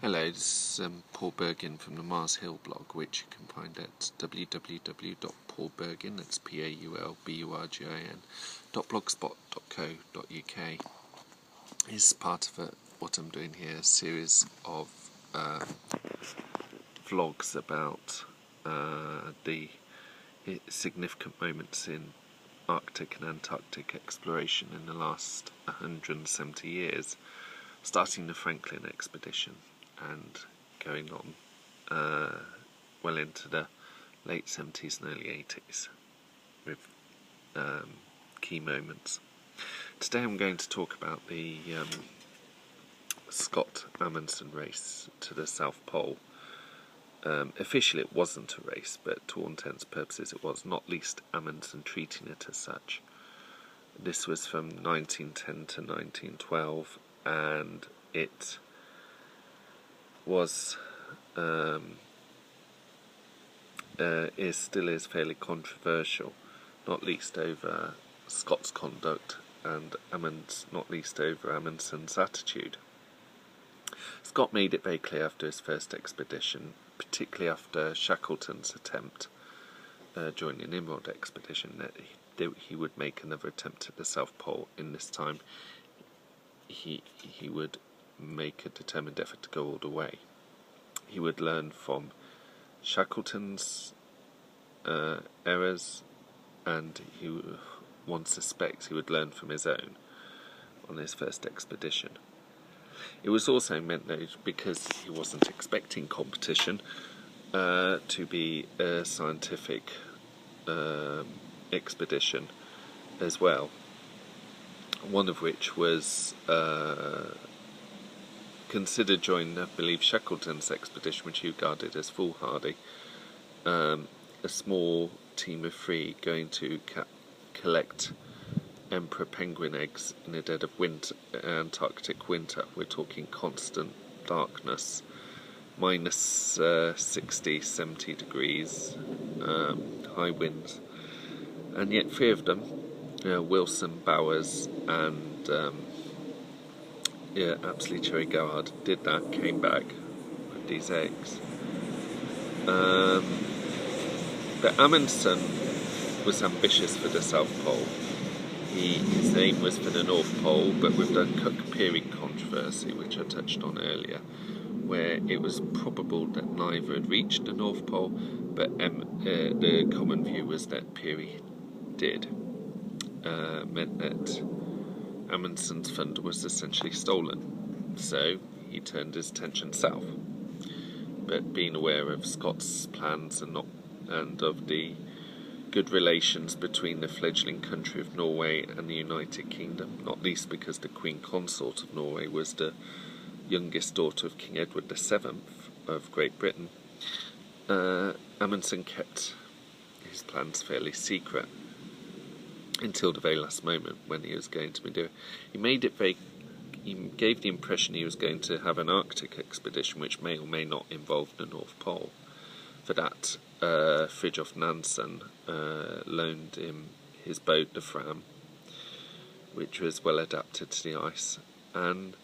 Hello, this is Paul Bergin from the Mars Hill blog, which you can find at www.paulbergin, that's paulbergin.blogspot.co.uk. This is part of what I'm doing here, a series of vlogs about the significant moments in Arctic and Antarctic exploration in the last 170 years, starting the Franklin expedition and going on well into the late 70s and early 80s with key moments. Today I'm going to talk about the Scott Amundsen race to the South Pole. Officially it wasn't a race, but to all intents and purposes it was, not least Amundsen treating it as such. This was from 1910 to 1912, and it was still is fairly controversial, not least over Scott's conduct and not least over Amundsen's attitude. Scott made it very clear after his first expedition, particularly after Shackleton's attempt during the Nimrod expedition, that he would make another attempt at the South Pole. In this time he would make a determined effort to go all the way. He would learn from Shackleton's errors, and one suspects he would learn from his own on his first expedition. It was also meant that because he wasn't expecting competition to be a scientific expedition as well, one of which was considered during, I believe, Shackleton's expedition, which he regarded as foolhardy, a small team of 3 going to collect emperor penguin eggs in the dead of winter, Antarctic winter. We're talking constant darkness, minus 60, 70 degrees, high winds, and yet 3 of them, Wilson, Bowers and absolutely Cherry Gard, did that, came back with these eggs. But Amundsen was ambitious for the South Pole. His aim was for the North Pole, but with the Cook-Peary controversy, which I touched on earlier, where it was probable that neither had reached the North Pole, but the common view was that Peary did. Meant that Amundsen's fund was essentially stolen, so he turned his attention south. But being aware of Scott's plans and of the good relations between the fledgling country of Norway and the United Kingdom, not least because the Queen Consort of Norway was the youngest daughter of King Edward VII of Great Britain, Amundsen kept his plans fairly secret until the very last moment when he was going to be doing. He gave the impression he was going to have an Arctic expedition, which may or may not involve the North Pole. For that, Fridtjof Nansen loaned him his boat, the Fram, which was well adapted to the ice, and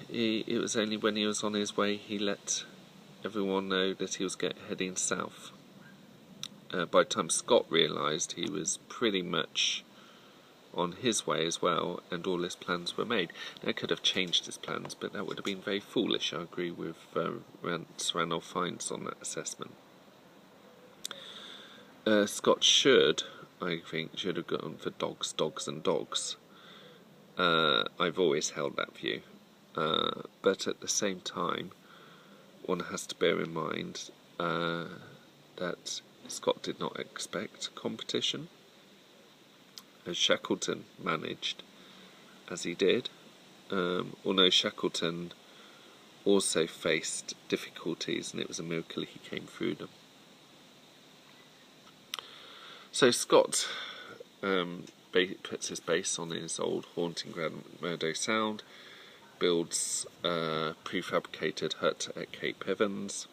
it was only when he was on his way he let everyone know that he was heading south. By the time Scott realised, he was pretty much on his way as well, and all his plans were made. Now, could have changed his plans, but that would have been very foolish. I agree with Ranulph Fiennes on that assessment. Scott should have gone for dogs, dogs and dogs. I've always held that view. But at the same time, one has to bear in mind that Scott did not expect competition, as Shackleton managed as he did, although Shackleton also faced difficulties, and it was a miracle he came through them. So Scott puts his base on his old haunting ground McMurdo Sound, builds a prefabricated hut at Cape Evans.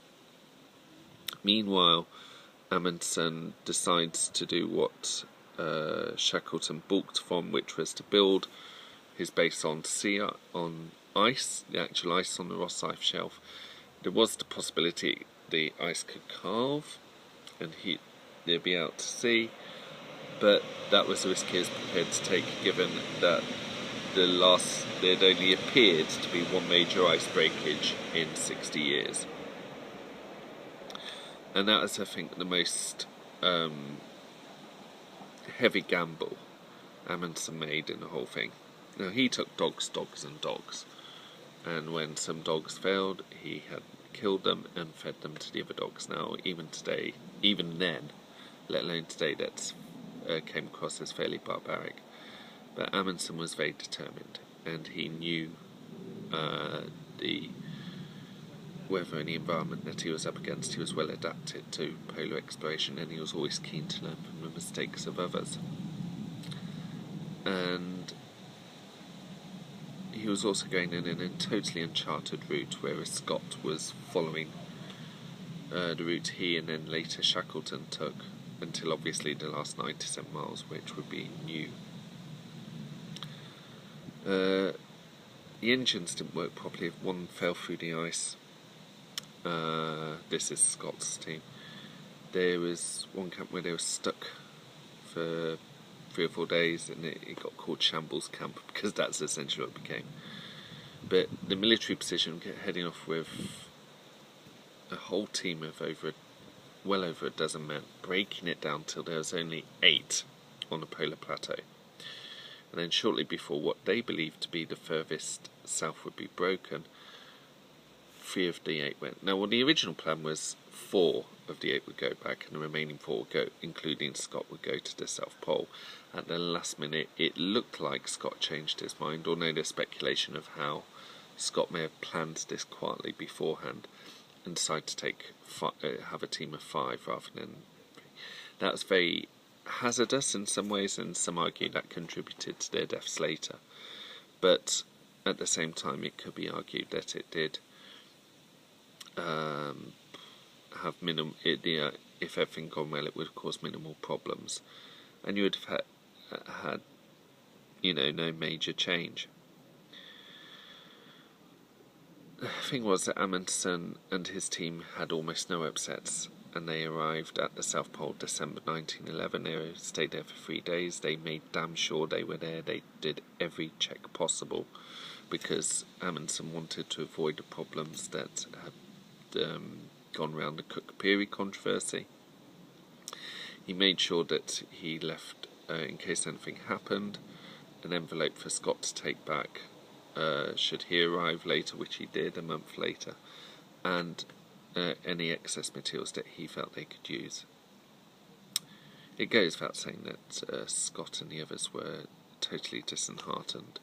Meanwhile, Amundsen decides to do what Shackleton balked from, which was to build his base on sea, on ice, the actual ice on the Rosyth shelf, there was the possibility the ice could calve and they'd be out to sea, but that was a risk he was prepared to take, given that there'd only appeared to be one major ice breakage in 60 years. And that is, I think, the most heavy gamble Amundsen made in the whole thing. Now, he took dogs, and dogs, and when some dogs failed, he had killed them and fed them to the other dogs. Now, even then, let alone today, that came across as fairly barbaric. But Amundsen was very determined, and he knew the weather and the environment that he was up against. He was well adapted to polar exploration, and he was always keen to learn from the mistakes of others. And he was also going in a totally uncharted route, whereas Scott was following the route he and then later Shackleton took, until obviously the last 97 miles, which would be new. The engines didn't work properly. One fell through the ice. This is Scott's team. There was one camp where they were stuck for 3 or 4 days, and it got called Shambles Camp, because that's essentially what it became. But the military position, heading off with a whole team of well over a dozen men, breaking it down till there was only 8 on the polar plateau. And then shortly before what they believed to be the furthest south would be broken, 3 of the 8 went. Now, well, the original plan was 4 of the 8 would go back, and the remaining 4 would go, including Scott, would go to the South Pole. At the last minute, it looked like Scott changed his mind, although there's speculation of how Scott may have planned this quietly beforehand and decided to have a team of 5 rather than 3. That was very hazardous in some ways, and some argue that contributed to their deaths later. But at the same time, it could be argued that it did have if everything gone well, it would have caused minimal problems, and you would have had no major change. The thing was that Amundsen and his team had almost no upsets, and they arrived at the South Pole December 1911. They stayed there for 3 days. They made damn sure they were there. They did every check possible, because Amundsen wanted to avoid the problems that had gone around the Cook-Peary controversy. He made sure that he left, in case anything happened, an envelope for Scott to take back should he arrive later, which he did a month later, and any excess materials that he felt they could use. It goes without saying that Scott and the others were totally disheartened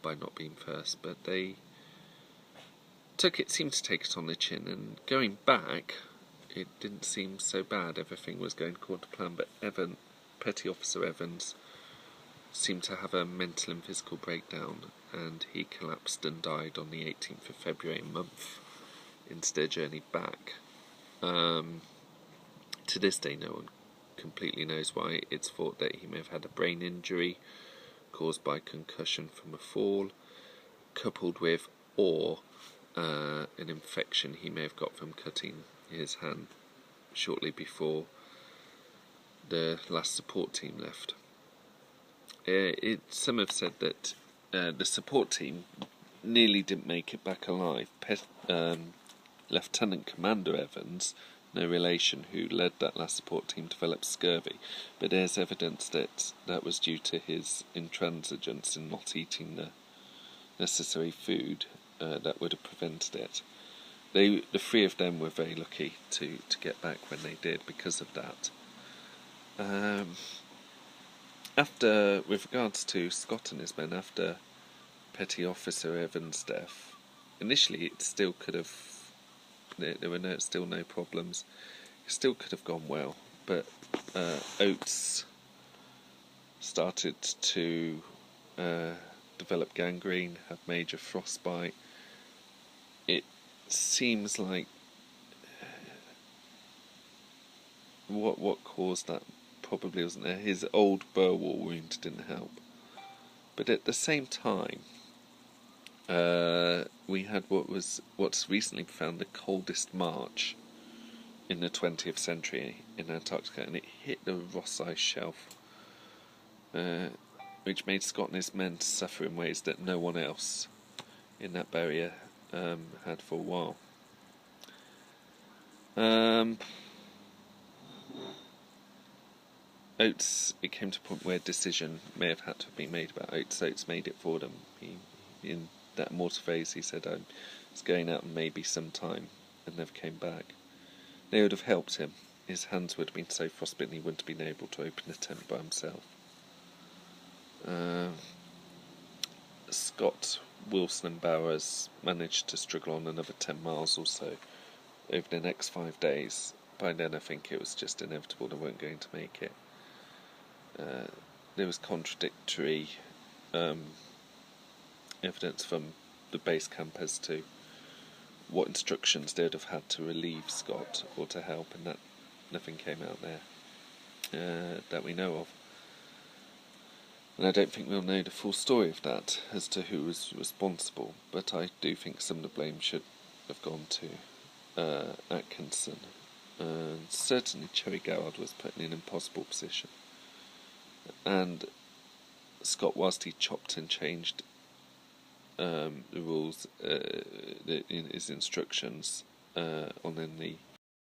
by not being first, but they seemed to take it on the chin, and going back, it didn't seem so bad. Everything was going according to plan, but Petty Officer Evans seemed to have a mental and physical breakdown, and he collapsed and died on the 18th of February, a month into their journey back. To this day, no one completely knows why. It's thought that he may have had a brain injury caused by concussion from a fall, coupled with an infection he may have got from cutting his hand shortly before the last support team left. Some have said that the support team nearly didn't make it back alive. Lieutenant Commander Evans, no relation, who led that last support team, developed scurvy, but there's evidence that was due to his intransigence in not eating the necessary food that would have prevented it. The 3 of them were very lucky to get back when they did because of that. With regards to Scott and his men, after Petty Officer Evans' death, initially it still could have, there were still no problems. It still could have gone well, but Oates started to develop gangrene, have major frostbite. It seems like what caused that probably wasn't there. His old Burwell wound didn't help. But at the same time, We had what's recently found the coldest March in the 20th century in Antarctica, and it hit the Ross Ice Shelf, which made Scott and his men suffer in ways that no one else in that barrier had for a while. Oates, it came to a point where a decision may have had to have been made about Oates. Oates made it for them. In that mortar phase, he said, I was going out maybe some time, and never came back. They would have helped him. His hands would have been so frostbitten he wouldn't have been able to open the tent by himself. Scott, Wilson and Bowers managed to struggle on another 10 miles or so over the next 5 days. By then I think it was just inevitable they weren't going to make it. There was contradictory evidence from the base camp as to what instructions they would have had to relieve Scott or to help, and that nothing came out there that we know of. And I don't think we'll know the full story of that as to who was responsible, but I do think some of the blame should have gone to Atkinson. Certainly Cherry Goward was put in an impossible position. And Scott, whilst he chopped and changed the rules in his instructions on the